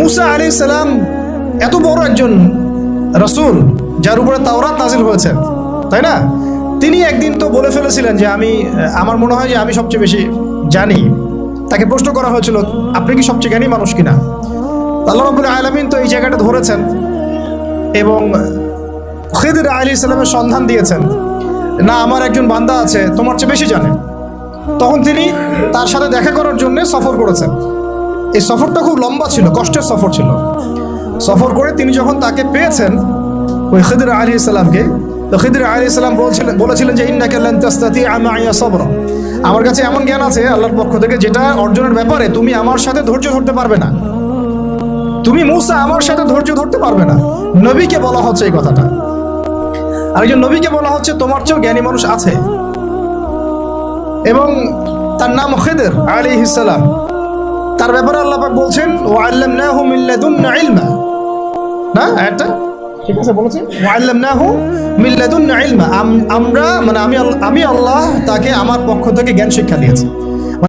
মূসা আলাইহিস সালাম এত বড় একজন রাসূল যার উপরে তাওরাত নাজিল হয়েছে, তাই না? তিনি একদিন তো বলে ফেলেছিলেন যে আমার মনে হয় যে আমি সবচেয়ে বেশি জানি। তাকে প্রশ্ন করা হয়েছিল, আপনি কি সবচেয়ে জ্ঞানী মানুষ কিনা? আল্লাহ রাব্বুল আলামিন তো এই জায়গাটা ধরেছেন এবং খিদর আলাইহিস সালামের সন্ধান দিয়েছেন, না আমার একজন বান্দা আছে তোমার চেয়ে বেশি জানে। তখন তিনি তার সাথে দেখা করার জন্য সফর করেছেন। এই সফরটা খুব লম্বা ছিল, কষ্টের সফর ছিল। সফর করে তিনি যখন তাকে পেয়েছেন, ওই খিদর আলাইহিস সালামকে, তো খিদর আলাইহিস সালাম বলেছিলেন যে ইন্নাকা লান তাস্তাতিআ মা'ইয়া সাবরা, আমার কাছে এমন জ্ঞান আছে আল্লাহর পক্ষ থেকে যেটা অর্জনের ব্যাপারে তুমি আমার সাথে ধৈর্য ধরতে পারবে না। তুমি মূসা আমার সাথে ধৈর্য ধরতে পারবে না। নবীকে বলা হচ্ছে এই কথাটা। আরেকজন নবীকে বলা হচ্ছে তোমার চেয়েও জ্ঞানী মানুষ আছে, এবং তার নাম খিদর আলাইহিস সালাম। তার ব্যাপারে আল্লাহ পাক বলছেন ওয়া আল্লামনাহু মিন লাদুন্না ইলমা, না এটা ঠিক আছে বলেছেন, ওয়া আল্লামনাহু মিন লাদুন্না ইলমা, আমরা মানে আমি আল্লাহ তাকে আমার পক্ষ থেকে জ্ঞান শিক্ষা দিয়েছি।